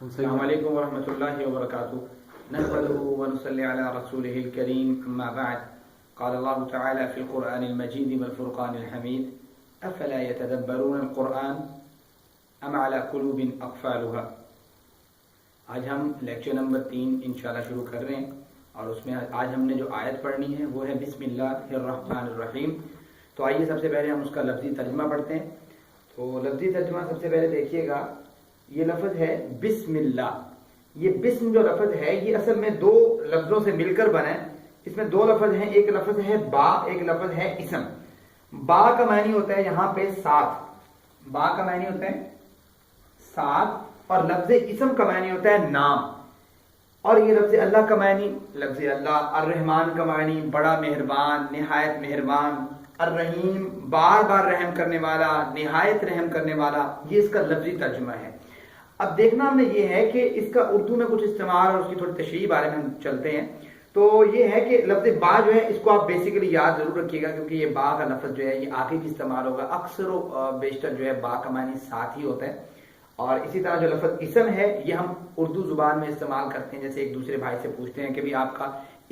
السلام علیکم ورحمۃ وبرکاتہ نحمده ونصلي على رسوله الكريم اما بعد قال الله تعالى في القرآن المجيد والفرقان الحميد افلا يتدبرون القرآن ام على قلوب اقفالها۔ آج ہم لیکچر نمبر 3 انشاءاللہ شروع کر رہے ہیں اور اس میں آج ہم نے جو آیت پڑھنی ہے وہ ہے بسم اللہ الرحمن الرحیم۔ تو آئیے سب سے پہلے ہم اس کا لفظی ترجمہ پڑھتے ہیں۔ تو لفظی ترجمہ سب سے پہلے دیکھیے گا، یہ لفظ ہے بسم اللہ۔ یہ بسم جو لفظ ہے یہ اصل میں دو لفظوں سے مل کر بنا ہے۔ اس میں دو لفظ ہیں، ایک لفظ ہے با، ایک لفظ ہے اسم۔ با کا معنی ہوتا ہے یہاں پہ ساتھ، با کا معنی ہوتا ہے ساتھ، اور لفظ اسم کا معنی ہوتا ہے نام۔ اور یہ لفظ اللہ کا معنی، لفظ اللہ الرحمن کا معنی بڑا مہربان، نہایت مہربان، الرحیم بار بار رحم کرنے والا، نہایت رحم کرنے والا، یہ اس کا لفظی ترجمہ ہے۔ اب دیکھنا ہم نے یہ ہے کہ اس کا اردو میں کچھ استعمال اور اس کی تھوڑی تشریح بارے میں ہم چلتے ہیں۔ تو یہ ہے کہ لفظ با جو ہے اس کو آپ بیسیکلی یاد ضرور رکھیے گا، کیونکہ یہ با کا لفظ جو ہے یہ آخری بھی استعمال ہوگا۔ اکثر و بیشتر جو ہے با کا معنی ساتھ ہی ہوتا ہے۔ اور اسی طرح جو لفظ اسم ہے یہ ہم اردو زبان میں استعمال کرتے ہیں، جیسے ایک دوسرے بھائی سے پوچھتے ہیں کہ بھی آپ کا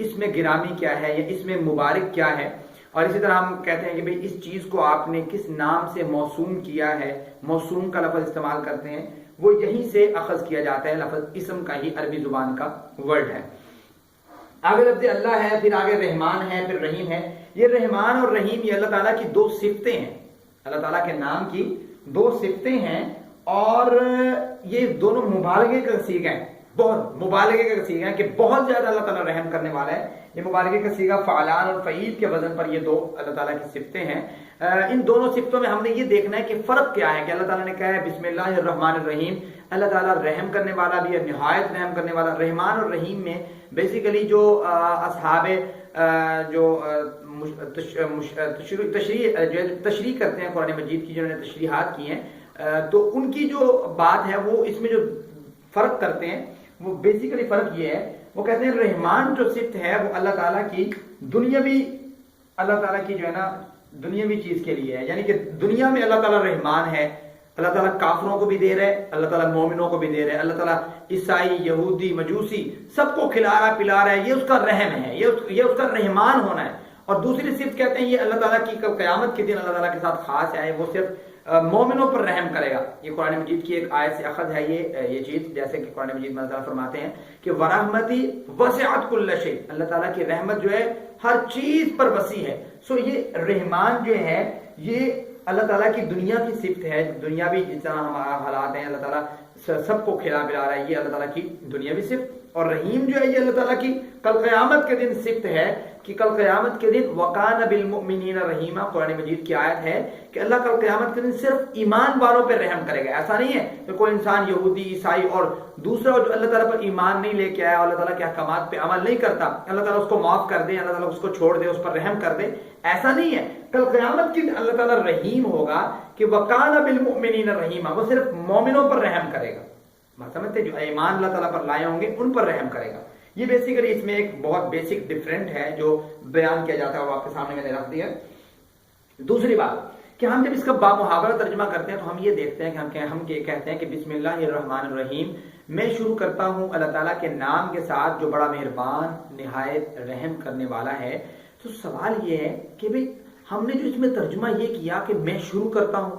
اسم گرامی کیا ہے یا اسم مبارک کیا ہے، اور اسی طرح ہم کہتے ہیں کہ بھئی اس چیز کو آپ نے کس نام سے موسوم کیا ہے، موسوم کا لفظ استعمال کرتے ہیں، وہ یہیں سے اخذ کیا جاتا ہے۔ لفظ اسم کا ہی عربی زبان کا ورڈ ہے۔ آگے لفظ اللہ ہے، پھر آگے رحمان ہے، پھر رحیم ہے۔ یہ رحمان اور رحیم یہ اللہ تعالیٰ کی دو صفتیں ہیں، اللہ تعالیٰ کے نام کی دو صفتیں ہیں، اور یہ دونوں مبالغے کا صیغہ ہے، بہت مبالغے کا صیغہ ہے کہ بہت زیادہ اللہ تعالیٰ رحم کرنے والا ہے۔ یہ مبالغے کا صیغہ فعلان اور فعیل کے وزن پر یہ دو اللہ تعالیٰ کی صفتیں ہیں۔ ان دونوں صفتوں میں ہم نے یہ دیکھنا ہے کہ فرق کیا ہے، کہ اللہ تعالیٰ نے کہا ہے بسم اللہ الرحمن الرحیم، اللہ تعالیٰ رحم کرنے والا بھی ہے، نہایت رحم کرنے والا۔ رحمان اور رحیم میں بیسیکلی جو اصحاب جو تشریح کرتے ہیں قرآن مجید کی، جنہوں نے تشریحات کی ہیں، تو ان کی جو بات ہے وہ اس میں جو فرق کرتے ہیں وہ بیسیکلی فرق یہ ہے، وہ کہتے ہیں رحمان جو صفت ہے وہ اللہ تعالیٰ کی دنیاوی، اللہ تعالیٰ کی جو ہے نا دنیاوی چیز کے لیے ہے، یعنی کہ دنیا میں اللہ تعالیٰ رحمان ہے، اللہ تعالیٰ کافروں کو بھی دے رہے، اللہ تعالیٰ مومنوں کو بھی دے رہے، اللہ تعالیٰ عیسائی، یہودی، مجوسی سب کو کھلا رہا پلا رہا ہے، یہ اس کا رحم ہے، یہ اس کا رحمان ہونا ہے۔ اور دوسری صفت کہتے ہیں یہ اللہ تعالیٰ کی قیامت کے دن اللہ تعالیٰ کے ساتھ خاص ہے، وہ صرف مومنوں پر رحم کرے گا۔ یہ قرآن مجید کی ایک آیت سے اخذ ہے یہ چیز، جیسے کہ قرآن مجید میں اللہ فرماتے ہیں کہ ورحمتی وسعت کل شیء، اللہ تعالیٰ کی رحمت جو ہے ہر چیز پر وسیع ہے۔ سو یہ رحمان جو ہے یہ اللہ تعالیٰ کی دنیا کی صفت ہے، دنیاوی جس طرح ہمارا حالات ہیں، اللہ تعالیٰ سب کو کھلا پلا رہا ہے، یہ اللہ تعالیٰ کی دنیاوی صفت۔ اور رحیم جو ہے یہ اللہ تعالیٰ کی کل قیامت کے دن صفت ہے، کہ کل قیامت کے دن وَقَانَ بِالْمُؤْمِنِينَ رَحِيمًا، قرآن مجید کی آیت ہے کہ اللہ کل قیامت کے دن صرف ایمان والوں پہ رحم کرے گا۔ ایسا نہیں ہے کہ کوئی انسان یہودی، عیسائی اور دوسرا جو اللہ تعالیٰ پر ایمان نہیں لے کے آیا، اللہ تعالیٰ کے احکامات پہ عمل نہیں کرتا، اللہ تعالیٰ اس کو معاف کر دے، اللہ تعالیٰ اس کو چھوڑ دے، اس پر رحم کر دے، ایسا نہیں ہے۔ کل قیامت کے دن اللہ تعالیٰ رحیم ہوگا کہ وَقَانَ بِالْمُؤْمِنِينَ رَحِيمًا، وہ صرف مومنوں پر رحم کرے گا، سمجھتے جو ایمان اللہ تعالیٰ پر لائے ہوں گے ان پر رحم کرے گا۔ یہ بیسیکلی اس میں ایک بہت بیسک ڈفرینٹ ہے جو بیان کیا جاتا ہے، وہ آپ کے سامنے میں نے رکھ دیا۔ دوسری بات کہ ہم جب اس کا بامحاورہ ترجمہ کرتے ہیں تو ہم یہ دیکھتے ہیں کہ ہم کہتے ہیں کہ بسم اللہ الرحمن الرحیم، میں شروع کرتا ہوں اللہ تعالیٰ کے نام کے ساتھ جو بڑا مہربان نہایت رحم کرنے والا ہے۔ تو سوال یہ ہے کہ بھئی ہم نے جو اس میں ترجمہ یہ کیا کہ میں شروع کرتا ہوں،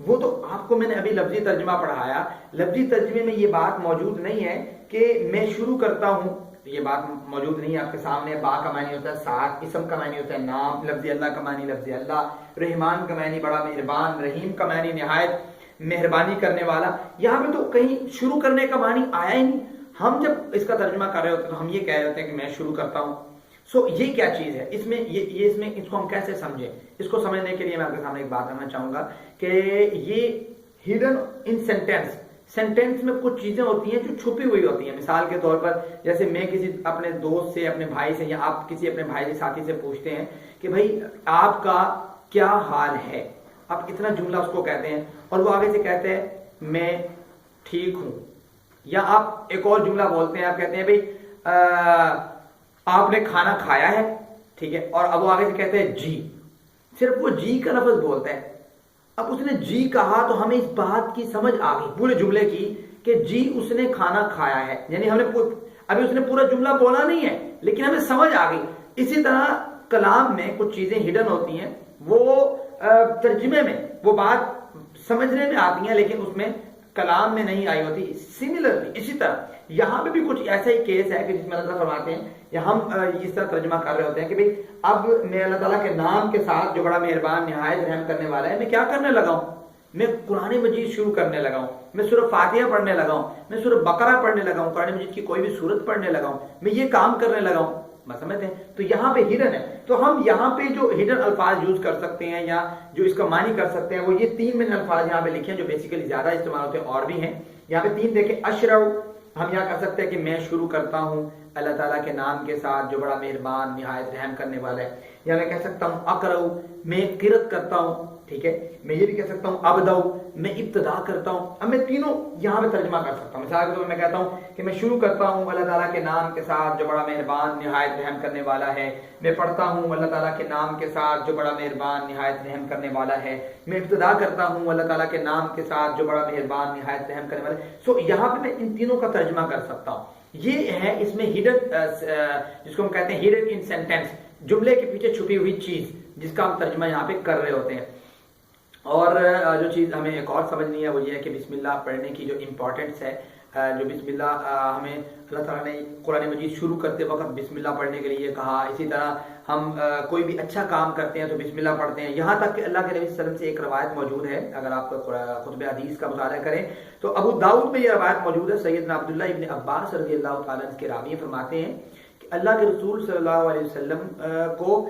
وہ تو آپ کو میں نے ابھی لفظی ترجمہ پڑھایا، لفظی ترجمے میں یہ بات موجود نہیں ہے کہ میں شروع کرتا ہوں، یہ بات موجود نہیں ہے آپ کے سامنے۔ با کا معنی ہوتا ہے ساتھ، اسم کا معنی ہوتا ہے نام، لفظ اللہ کا معنی لفظ اللہ، رحمان کا معنی بڑا مہربان، رحیم کا معنی نہایت مہربانی کرنے والا۔ یہاں پہ تو کہیں شروع کرنے کا معنی آیا ہی نہیں۔ ہم جب اس کا ترجمہ کر رہے ہوتے ہیں تو ہم یہ کہہ رہے ہوتے ہیں کہ میں شروع کرتا ہوں۔ سو یہ کیا چیز ہے اس میں، اس کو ہم کیسے سمجھیں؟ اس کو سمجھنے کے لیے میں آپ کے سامنے ایک بات کرنا چاہوں گا کہ یہ ہڈن ان سینٹینس میں کچھ چیزیں ہوتی ہیں جو چھپی ہوئی ہوتی ہیں۔ مثال کے طور پر جیسے میں کسی اپنے دوست سے، اپنے بھائی سے، یا آپ کسی اپنے بھائی ساتھی سے پوچھتے ہیں کہ بھائی آپ کا کیا حال ہے، آپ اتنا جملہ اس کو کہتے ہیں اور وہ آگے سے کہتے ہیں میں ٹھیک ہوں، یا آپ ایک اور جملہ بولتے ہیں، آپ کہتے ہیں بھائی آپ نے کھانا کھایا ہے، ٹھیک ہے، اور اب وہ آگے سے کہتے ہیں جی، صرف وہ جی کا لفظ بولتا ہے۔ اب اس نے جی کہا تو ہمیں اس بات کی سمجھ آ گئی پورے جملے کی کہ جی اس نے کھانا کھایا ہے، یعنی ہم نے ابھی اس نے پورا جملہ بولا نہیں ہے لیکن ہمیں سمجھ آ گئی. اسی طرح کلام میں کچھ چیزیں ہڈن ہوتی ہیں، وہ ترجمے میں وہ بات سمجھنے میں آتی ہیں لیکن اس میں کلام میں نہیں آئی ہوتی. سملرلی اسی طرح یہاں پہ بھی کچھ ایسا ہی کیس ہے کہ جس میں اللہ تعالیٰ فرماتے ہیں یا ہم اس طرح ترجمہ کر رہے ہوتے ہیں کہ بھئی اب میں اللہ تعالیٰ کے نام کے ساتھ جو بڑا مہربان نہایت رحم کرنے والا ہے، میں کیا کرنے لگا ہوں؟ میں قرآن مجید شروع کرنے لگا ہوں، میں سورہ فاتحہ پڑھنے لگا ہوں، میں سورہ بقرہ پڑھنے لگا ہوں، قرآن مجید کی کوئی بھی سورت پڑھنے لگا ہوں، میں یہ کام کرنے لگا ہوں. سمجھتے ہیں؟ تو یہاں پہ ہڈن ہے. تو ہم یہاں پہ جو ہڈن الفاظ یوز کر سکتے ہیں یا جو اس کا معنی کر سکتے ہیں وہ یہ 3 من الفاظ یہاں پہ لکھے ہیں جو بیسیکلی زیادہ استعمال ہوتے ہیں، اور بھی ہیں. یہاں پہ 3 دیکھیں. اشرع، ہم یہاں کر سکتے ہیں کہ میں شروع کرتا ہوں اللہ تعالیٰ کے نام کے ساتھ جو بڑا مہربان نہایت رحم کرنے والا ہے. یا میں کہہ سکتا ہوں اقرأ، میں قرأت کرتا ہوں. ٹھیک ہے، میں یہ بھی کہہ سکتا ہوں ابدأ، میں ابتدا کرتا ہوں. اب میں تینوں یہاں پہ ترجمہ کر سکتا ہوں. مثال کے طور پر میں کہتا ہوں کہ میں شروع کرتا ہوں اللہ تعالیٰ کے نام کے ساتھ جو بڑا مہربان نہایت رحم کرنے والا ہے. میں پڑھتا ہوں اللہ تعالیٰ کے نام کے ساتھ جو بڑا مہربان نہایت رحم کرنے والا ہے. میں ابتدا کرتا ہوں اللہ تعالیٰ کے نام کے ساتھ جو بڑا مہربان نہایت رحم کرنے والا ہے. سو یہاں پہ میں ان تینوں کا ترجمہ کر سکتا ہوں. یہ ہے اس میں ہڈن، جس کو ہم کہتے ہیں ہڈن ان سینٹینس، جملے کے پیچھے چھپی ہوئی چیز جس کا ہم ترجمہ یہاں پہ کر رہے ہوتے ہیں. اور جو چیز ہمیں ایک اور سمجھنی ہے وہ یہ ہے کہ بسم اللہ پڑھنے کی جو امپورٹنس ہے، جو بسم اللہ ہمیں اللہ تعالیٰ نے قرآن مجید شروع کرتے وقت بسم اللہ پڑھنے کے لیے کہا. اسی طرح ہم کوئی بھی اچھا کام کرتے ہیں تو بسم اللہ پڑھتے ہیں. یہاں تک کہ اللہ کے نبی صلی اللہ علیہ وسلم سے ایک روایت موجود ہے، اگر آپ خطب حدیث کا مطالعہ کریں تو ابو داؤد میں یہ روایت موجود ہے. سیدنا عبداللہ ابن عباس رضی اللہ تعالیٰ عنہ کے راوی فرماتے ہیں کہ اللہ کے رسول صلی اللہ علیہ وسلم کو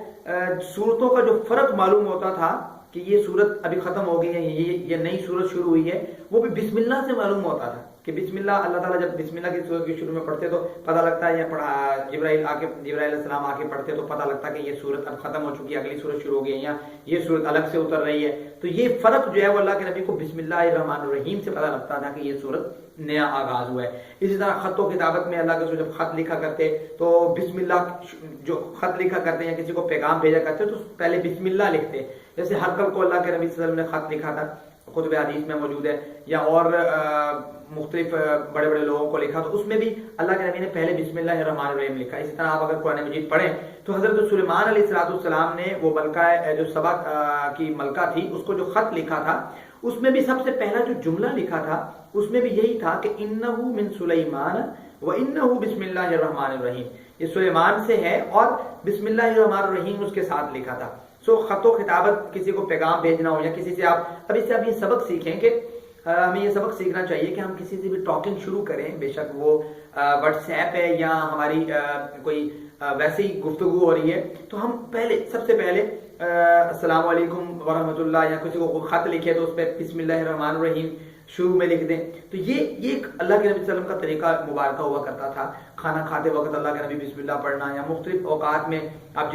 سورتوں کا جو فرق معلوم ہوتا تھا کہ یہ سورت ابھی ختم ہو گئی ہے، یہ نئی سورت شروع ہوئی ہے، وہ بھی بسم اللہ سے معلوم ہوتا تھا. کہ بسم اللہ، اللہ تعالیٰ جب بسم اللہ کی سورت کی شروع میں پڑھتے تو پتہ لگتا ہے، یا جبرائیل علیہ السلام آ کے پڑھتے تو پتہ لگتا ہے کہ یہ سورت اب ختم ہو چکی ہے، اگلی سورت شروع ہو گئی ہے، یا یہ سورت الگ سے اتر رہی ہے. تو یہ فرق جو ہے وہ اللہ کے نبی کو بسم اللہ الرحمن الرحیم سے پتہ لگتا تھا کہ یہ سورت نیا آغاز ہوا ہے. اسی طرح خط و کتابت میں اللہ کے رسول جب خط لکھا کرتے تو بسم اللہ، جو خط لکھا کرتے ہیں یا کسی کو پیغام بھیجا کرتے تو پہلے بسم اللہ لکھتے. جیسے ہرقل کو اللہ کے نبی صلی اللہ علیہ وسلم نے خط لکھا تھا، خطب حدیث میں موجود ہے. یا اور مختلف بڑے بڑے لوگوں کو لکھا تو اس میں بھی اللہ کے نبی نے پہلے بسم اللہ الرحمن الرحیم لکھا. اسی طرح آپ اگر قرآن مجید پڑھیں تو حضرت سلیمان علیہ السلام نے وہ ملکہ جو سبا کی ملکہ تھی اس کو جو خط لکھا تھا اس میں بھی سب سے پہلا جو جملہ لکھا تھا اس میں بھی یہی تھا کہ انہ من سلیمان و انہ بسم اللہ الرحمن الرحیم. یہ سلیمان سے ہے اور بسم اللہ الرحمن الرحیم اس کے ساتھ لکھا تھا. سو خط و خطابت، کسی کو پیغام بھیجنا ہو یا کسی سے آپ ابھی سے آپ یہ سبق سیکھیں کہ ہمیں یہ سبق سیکھنا چاہیے کہ ہم کسی سے بھی ٹاکنگ شروع کریں، بے شک وہ واٹس ایپ ہے یا ہماری کوئی ویسے ہی گفتگو ہو رہی ہے، تو ہم پہلے سب سے پہلے السلام علیکم ورحمۃ یا کسی کو خط لکھے تو اس پہ بسم اللہ الرحمن الرحیم شروع میں لکھ دیں. تو یہ ایک اللہ کے نبی صلی اللہ علیہ وسلم کا طریقہ مبارکہ ہوا کرتا تھا. کھانا کھاتے وقت اللہ کے نبی بسم اللہ پڑھنا، یا مختلف اوقات میں آپ